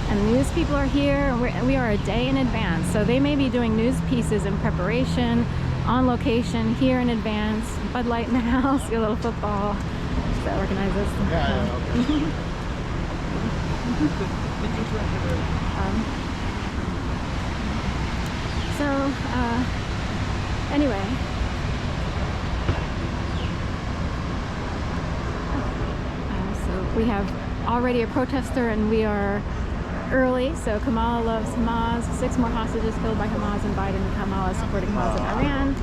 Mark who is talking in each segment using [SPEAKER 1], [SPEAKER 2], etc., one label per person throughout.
[SPEAKER 1] And news people are here, and we are a day in advance. So they may be doing news pieces in preparation, on location, here in advance. Bud Light in the house, your little football. So organize this.
[SPEAKER 2] Yeah, okay.
[SPEAKER 1] Anyway. So we have already a protester, and we are early. So Kamala loves Hamas. 6 more hostages killed by Hamas, and Biden and Kamala supporting Hamas in Iran,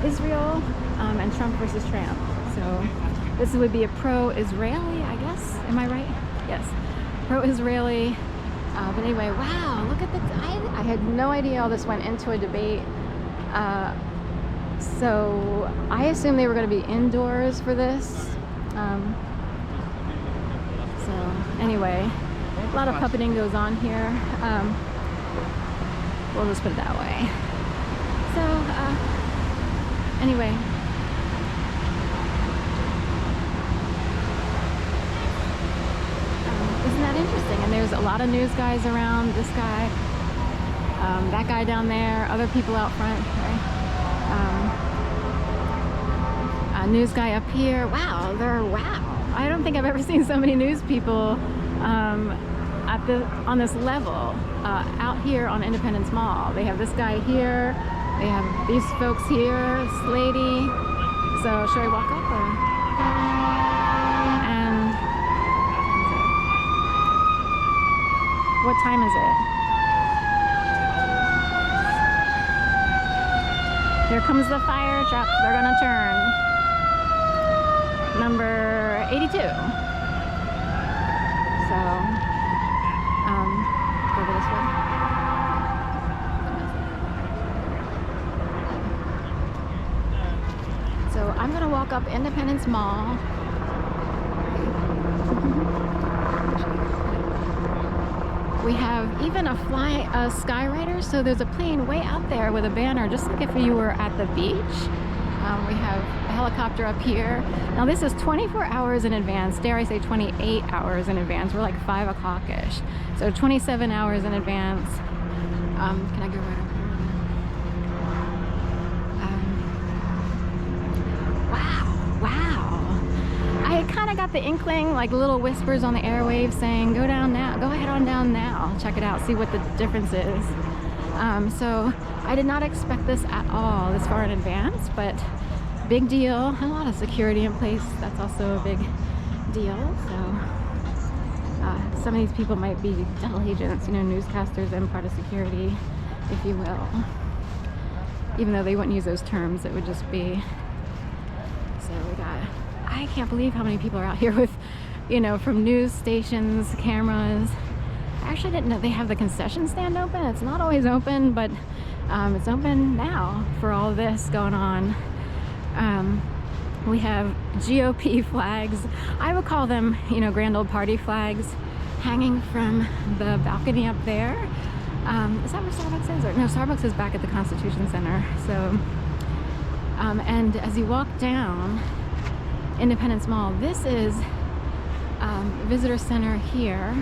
[SPEAKER 1] Israel, and Trump versus Trump. So this would be a pro-Israeli, I guess. Am I right? Yes. Pro-Israeli. But anyway, wow, look at the... I had no idea all this went into a debate. So I assumed they were going to be indoors for this. So anyway, a lot of puppeting goes on here. We'll just put it that way. So anyway. Isn't that interesting? And there's a lot of news guys around. This guy, that guy down there, other people out front. Right? A news guy up here. Wow, wow. I don't think I've ever seen so many news people on this level out here on Independence Mall. They have this guy here. They have these folks here. This lady. So should I walk up or? What time is it? Here comes the fire truck. They're gonna turn. Number 82. So, go over this way. So I'm gonna walk up Independence Mall. We have even a Skyrider, so there's a plane way out there with a banner, just like if you were at the beach. We have a helicopter up here. Now this is 24 hours in advance, dare I say 28 hours in advance. We're like 5 o'clock-ish. So 27 hours in advance. Can I go right up here? Wow. I kind of got the inkling, like little whispers on the airwaves saying, go down now, go ahead on down now. Check it out, see what the difference is. So I did not expect this at all this far in advance, but big deal. A lot of security in place. That's also a big deal. So some of these people might be double agents, you know, newscasters and part of security, if you will. Even though they wouldn't use those terms, it would just be. So we got, I can't believe how many people are out here with, you know, from news stations, cameras. I actually didn't know they have the concession stand open. It's not always open, but it's open now for all this going on. We have GOP flags. I would call them, you know, grand old party flags hanging from the balcony up there. Is that where Starbucks is? Or, no, Starbucks is back at the Constitution Center. So, and as you walk down Independence Mall, this is Visitor Center here.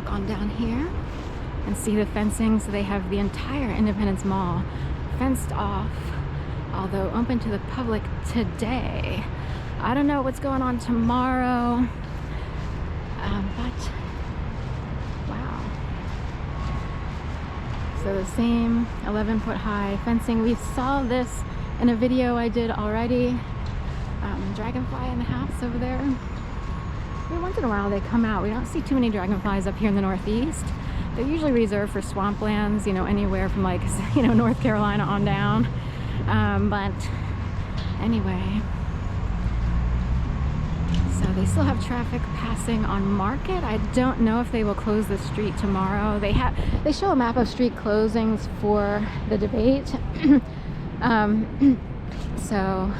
[SPEAKER 1] On down here and see the fencing. So they have the entire Independence Mall fenced off, although open to the public today. I don't know what's going on tomorrow, but wow. So the same 11-foot high fencing. We saw this in a video I did already. Dragonfly in the house over there. Once in a while they come out. We don't see too many dragonflies up here in the Northeast. They're usually reserved for swamplands, you know, anywhere from like, you know, North Carolina on down. But anyway, so they still have traffic passing on Market. I don't know if they will close the street tomorrow. They show a map of street closings for the debate. So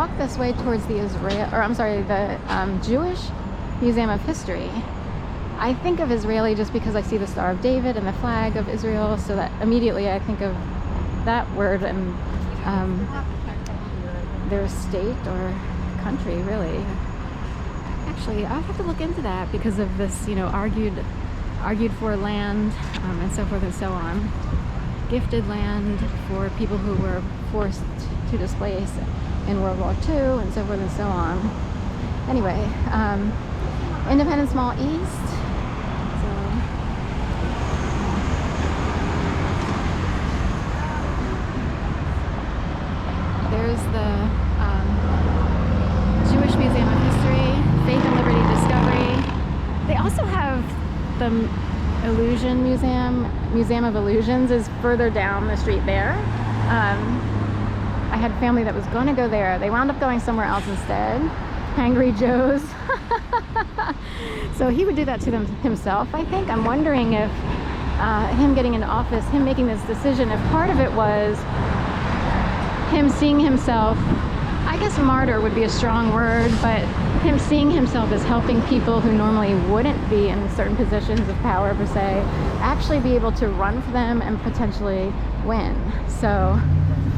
[SPEAKER 1] walk this way towards the Jewish Museum of History, I think of Israeli just because I see the Star of David and the flag of Israel, so that immediately I think of that word and their state or country, really. Actually, I'll have to look into that because of this, argued for land and so forth and so on. Gifted land for people who were forced to displace in World War II and so forth and so on. Anyway, Independence Mall East. So, there's the Jewish Museum of History, Faith and Liberty Discovery. They also have the Illusion Museum of Illusions is further down the street there. I had family that was going to go there. They wound up going somewhere else instead. Hangry Joe's. So he would do that to them himself, I think. I'm wondering if him getting into office, him making this decision, if part of it was him seeing himself, I guess martyr would be a strong word, but him seeing himself as helping people who normally wouldn't be in certain positions of power per se, actually be able to run for them and potentially win. So,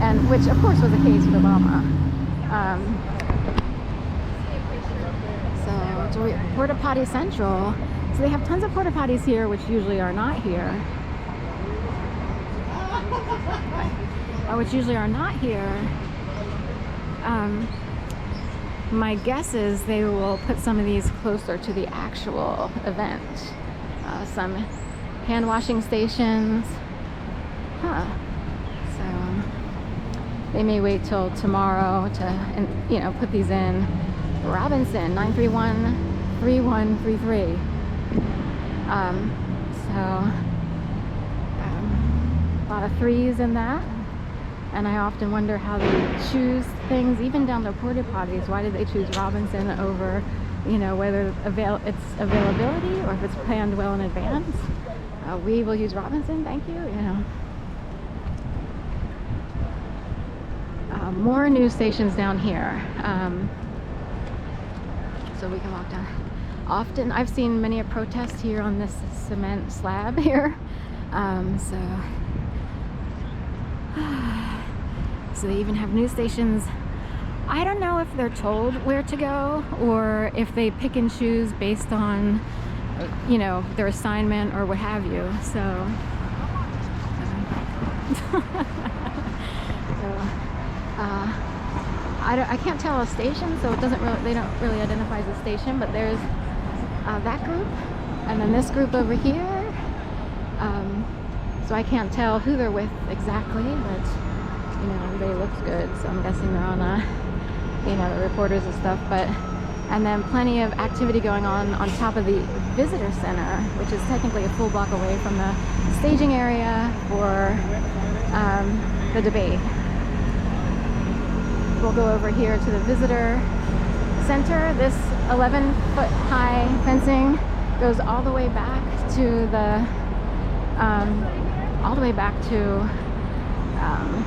[SPEAKER 1] and which of course was the case with Obama. So Porta Central. So they have tons of porta potties here, which usually are not here. My guess is they will put some of these closer to the actual event. Some hand washing stations. So they may wait till tomorrow to, put these in. Robinson 931-3133. A lot of threes in that. And I often wonder how they choose things, even down to porta potties. Why did they choose Robinson over, whether it's availability or if it's planned well in advance? We will use Robinson, thank you. More news stations down here. So we can walk down. Often, I've seen many a protest here on this cement slab here. So they even have news stations. I don't know if they're told where to go or if they pick and choose based on, their assignment or what have you. So, I can't tell a station, so they don't really identify as a station. But there's that group, and then this group over here. So I can't tell who they're with exactly, but everybody looks good, so I'm guessing they're on the reporters and stuff. And then plenty of activity going on top of the visitor center, which is technically a full block away from the staging area for the debate. We'll go over here to the visitor center. This 11-foot high fencing goes all the way back to